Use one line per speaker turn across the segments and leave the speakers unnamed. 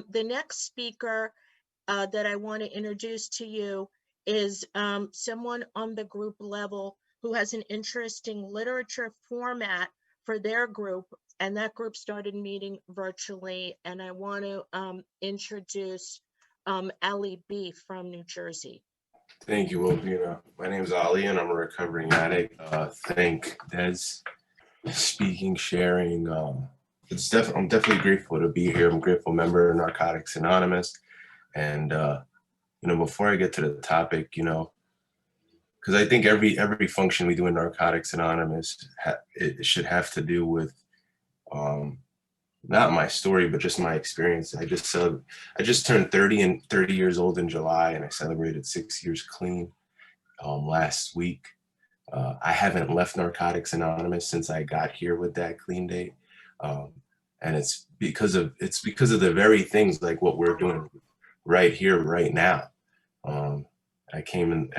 the next speaker that I want to introduce to you is someone on the group level who has an interesting literature format for their group, and that group started meeting virtually. And I want to introduce Ali B from New Jersey.
Thank you, Wilvina. My name is Ali, and I'm a recovering addict. Thank Des, speaking, sharing. I'm definitely grateful to be here. I'm a grateful member of Narcotics Anonymous, and before I get to the topic, because I think every function we do in Narcotics Anonymous, it should have to do with not my story, but just my experience. I just turned 30 years old in July, and I celebrated 6 years clean last week. I haven't left Narcotics Anonymous since I got here with that clean date, and it's because of the very things like what we're doing right here, right now. I came in.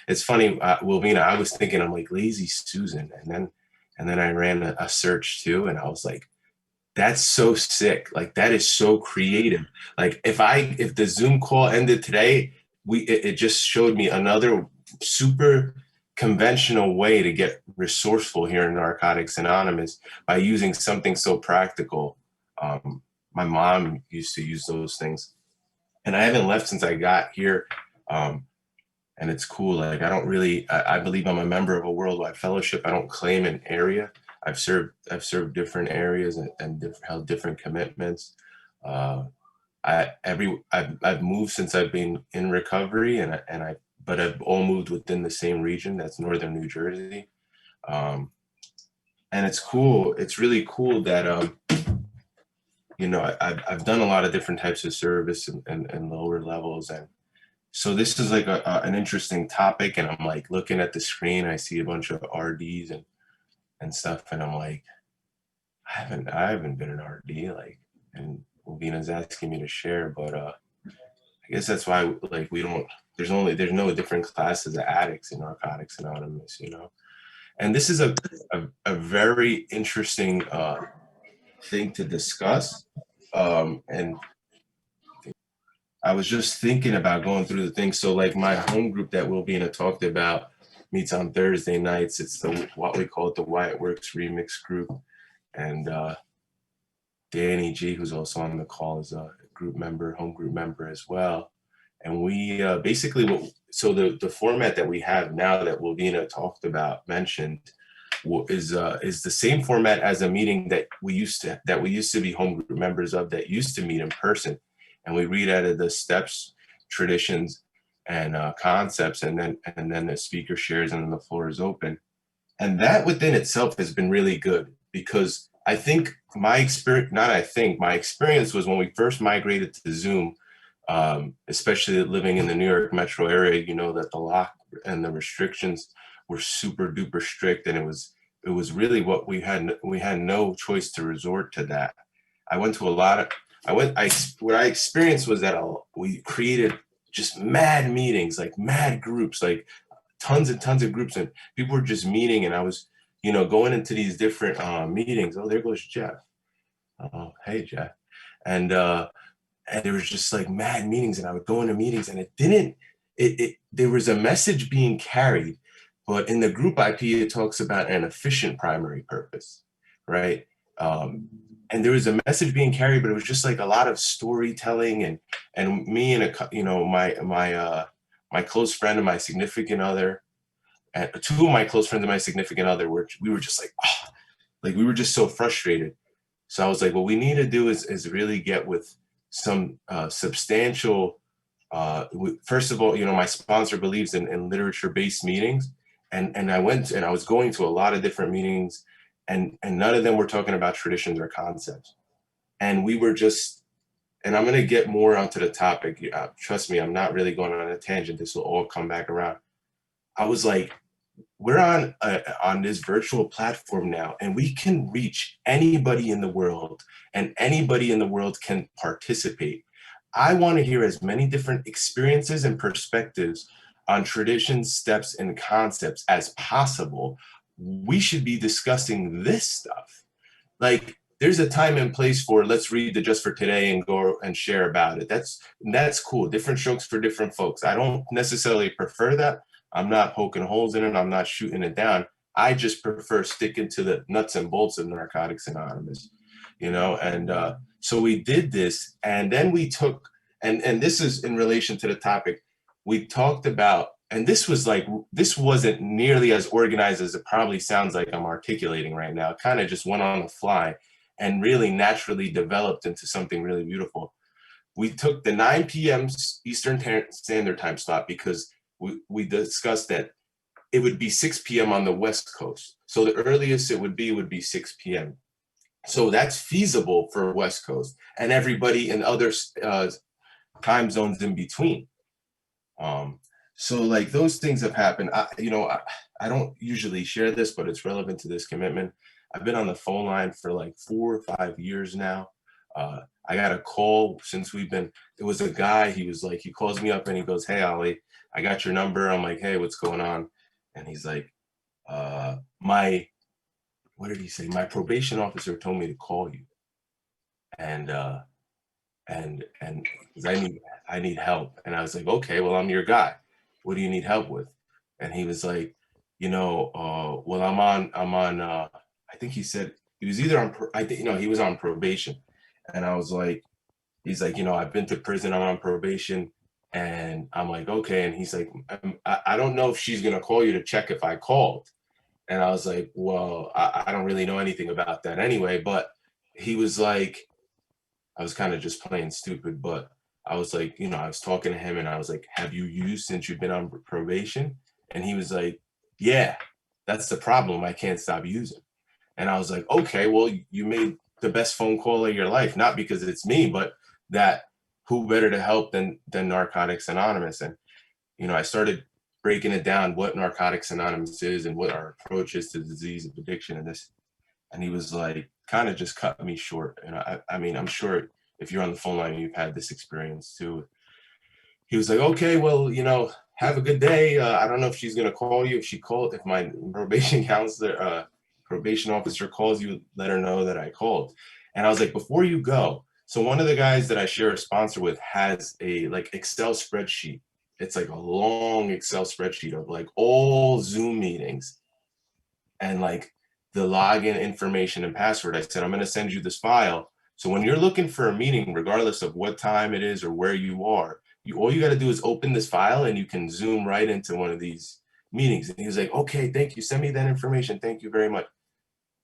It's funny, Wilvina. I was thinking, I'm like Lazy Susan, and then I ran a search too, and I was like, that's so sick. Like, that is so creative. Like, if the Zoom call ended today, it just showed me another super conventional way to get resourceful here in Narcotics Anonymous by using something so practical. My mom used to use those things, and I haven't left since I got here. And it's cool. Like, I believe I'm a member of a worldwide fellowship. I don't claim an area. I've served different areas and held different commitments. I've moved since I've been in recovery, but I've all moved within the same region. That's northern New Jersey, and it's cool. It's really cool that I've done a lot of different types of service and lower levels, and so this is like an interesting topic. And I'm like looking at the screen, I see a bunch of RDs and stuff, and I'm like, I haven't been an RD, like, and Wilvina's asking me to share, but I guess that's why, like, there's no different classes of addicts in Narcotics Anonymous, and this is a very interesting thing to discuss, and I was just thinking about going through the things. So, like, my home group that Wilvina talked about meets on Thursday nights. It's what we call it the Wyatt Works Remix group. And Danny G, who's also on the call, is a home group member as well. And we basically, so the format that we have now that Wilvina mentioned, is the same format as a meeting that we used to be home group members of, that used to meet in person. And we read out of the steps, traditions, and concepts, and then the speaker shares, and then the floor is open. And that within itself has been really good, because I think my experience was when we first migrated to Zoom, especially living in the New York metro area, that the lock and the restrictions were super duper strict, and it was really what we had no choice to resort to that. What I experienced was that we created just mad meetings, like mad groups, like tons and tons of groups, and people were just meeting, and I was, going into these different meetings. Oh, there goes Jeff. Oh, hey, Jeff. And there was just like mad meetings, and I would go into meetings, and there was a message being carried, but in the group IP, it talks about an efficient primary purpose, right? And there was a message being carried, but it was just like a lot of storytelling, and me and my close friend and my significant other, and two of my close friends and my significant other we were just like, oh, like we were just so frustrated. So I was like, what we need to do is really get with some substantial. First of all, my sponsor believes in literature-based meetings, and I was going to a lot of different meetings. And none of them were talking about traditions or concepts. And we were just, and I'm going to get more onto the topic. Trust me, I'm not really going on a tangent. This will all come back around. I was like, we're on this virtual platform now, and we can reach anybody in the world, and anybody in the world can participate. I want to hear as many different experiences and perspectives on traditions, steps, and concepts as possible. We should be discussing this stuff. Like, there's a time and place for, let's read the just for today and go and share about it. That's cool. Different strokes for different folks. I don't necessarily prefer that. I'm not poking holes in it. I'm not shooting it down. I just prefer sticking to the nuts and bolts of Narcotics Anonymous, you know? And so we did this, and then we took, and this is in relation to the topic, we talked about, and this wasn't nearly as organized as it probably sounds like I'm articulating right now. It kind of just went on the fly and really naturally developed into something really beautiful. We took the 9 p.m. Eastern Standard Time slot because we discussed that it would be 6 p.m. on the West Coast. So the earliest it would be 6 p.m. So that's feasible for West Coast and everybody in other time zones in between. So like those things have happened. I don't usually share this, but it's relevant to this commitment. I've been on the phone line for like 4 or 5 years now. I got a call since it was a guy, he calls me up and he goes, "Hey, Ali, I got your number." I'm like, "Hey, what's going on?" And he's like, what did he say? "My probation officer told me to call you. And I need help." And I was like, "Okay, well, I'm your guy. What do you need help with?" And he was like, "Well, I'm on, I think he said he was either on, he was on probation." And I was like, he's like, "I've been to prison, I'm on probation." And I'm like, "Okay." And he's like, I don't know if she's going to call you to check if I called." And I was like, "Well, I don't really know anything about that anyway." But he was like, I was kind of just playing stupid, but I was like, I was talking to him and I was like, "Have you used since you've been on probation?" And he was like, "Yeah, that's the problem. I can't stop using." And I was like, "Okay, well, you made the best phone call of your life, not because it's me, but that who better to help than Narcotics Anonymous." And, I started breaking it down, what Narcotics Anonymous is and what our approach is to the disease of addiction and this. And he was like, kind of just cut me short. And I mean, I'm sure if you're on the phone line, you've had this experience too. He was like, "Okay, well, have a good day. I don't know if she's going to call you. If my probation counselor, probation officer calls you, let her know that I called." And I was like, "Before you go," so one of the guys that I share a sponsor with has a like Excel spreadsheet. It's like a long Excel spreadsheet of like all Zoom meetings and like the login information and password. I said, "I'm going to send you this file. So when you're looking for a meeting, regardless of what time it is or where you are, all you got to do is open this file and you can zoom right into one of these meetings." And he was like, "Okay, thank you. Send me that information. Thank you very much."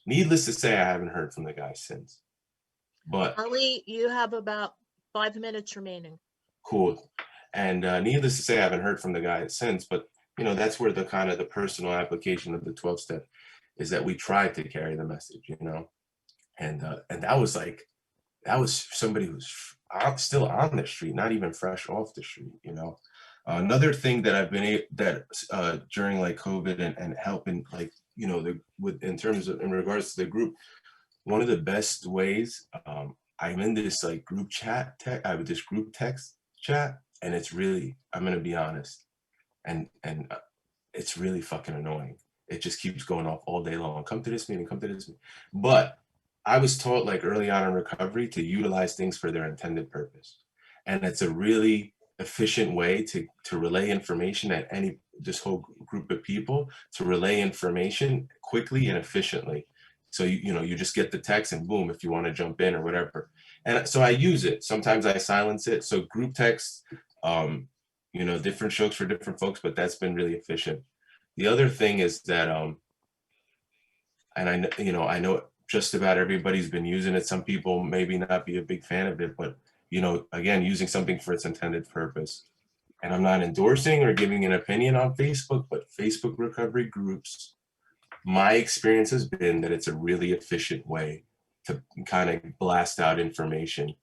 Needless to say, I haven't heard from the guy since. But
Ali, you have about 5 minutes remaining.
cool. And needless to say, I haven't heard from the guy since. But that's where the kind of the personal application of the 12-step is, that we tried to carry the message, and that was somebody who's still on the street, not even fresh off the street, Another thing that I've been during like COVID and helping like, in regards to the group, one of the best ways, I'm in this like group chat, I have this group text chat, and it's really, I'm going to be honest, and it's really fucking annoying. It just keeps going off all day long. Come to this meeting, come to this meeting. But I was taught like early on in recovery to utilize things for their intended purpose. And it's a really efficient way to relay information at this whole group of people, to relay information quickly and efficiently. So, you just get the text and boom, if you want to jump in or whatever. And so I use it. Sometimes I silence it. So group text, different strokes for different folks, but that's been really efficient. The other thing is that, and I know just about everybody's been using it. Some people maybe not be a big fan of it, but again, using something for its intended purpose. And I'm not endorsing or giving an opinion on Facebook, but Facebook recovery groups, my experience has been that it's a really efficient way to kind of blast out information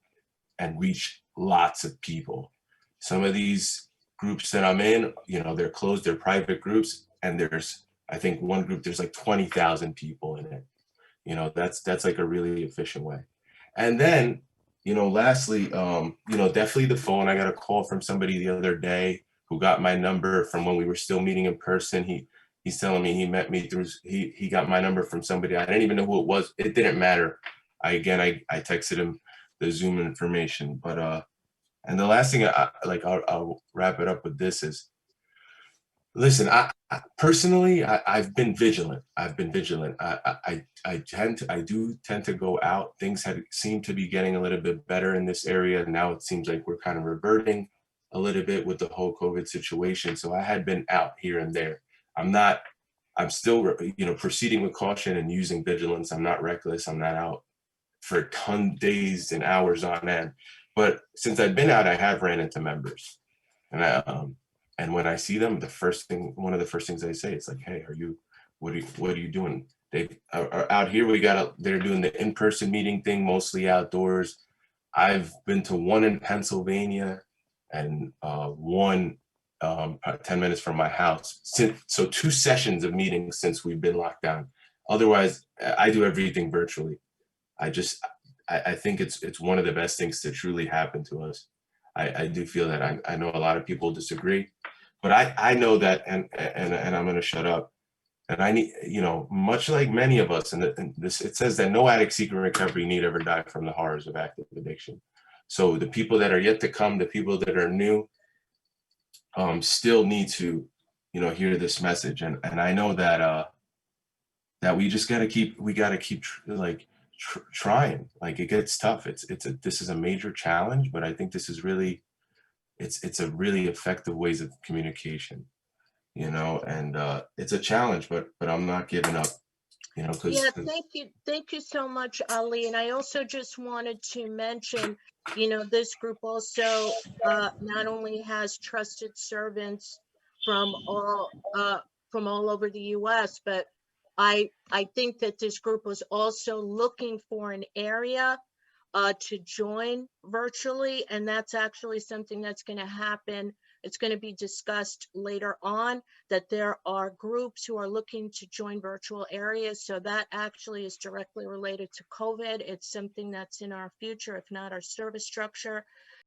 and reach lots of people. Some of these groups that I'm in, they're closed, they're private groups, and there's, I think one group, there's like 20,000 people in it. That's like a really efficient way. And then, lastly, definitely the phone. I got a call from somebody the other day who got my number from when we were still meeting in person. He's telling me he met me through, he got my number from somebody. I didn't even know who it was. It didn't matter. I texted him the Zoom information. But and the last thing I'll wrap it up with this is, listen, personally, I've been vigilant. I've been vigilant. I do tend to go out. Things had seemed to be getting a little bit better in this area. Now it seems like we're kind of reverting a little bit with the whole COVID situation. So I had been out here and there. I'm still, proceeding with caution and using vigilance. I'm not reckless. I'm not out for days and hours on end. But since I've been out, I have ran into members, and when I see them, one of the first things I say is like, "Hey, what are you doing?" They are out here. They're doing the in-person meeting thing, mostly outdoors. I've been to one in Pennsylvania, and one 10 minutes from my house. So 2 sessions of meetings since we've been locked down. Otherwise, I do everything virtually. I think it's one of the best things to truly happen to us. I do feel that. I know a lot of people disagree, but I know that, and I'm going to shut up. And I need, much like many of us, and this, it says that no addict seeking recovery need ever die from the horrors of active addiction. So the people that are yet to come, the people that are new, still need to, hear this message. And I know that we just gotta keep, trying. Like, it gets tough. This is a major challenge, but I think this is really, it's a really effective ways of communication, and it's a challenge, but I'm not giving up,
Yeah,
because
thank you so much, Ali. And I also just wanted to mention, this group also not only has trusted servants from all over the U.S., but I think that this group was also looking for an area to join virtually, and that's actually something that's going to happen. It's going to be discussed later on, that there are groups who are looking to join virtual areas. So that actually is directly related to COVID. It's something that's in our future, if not our service structure.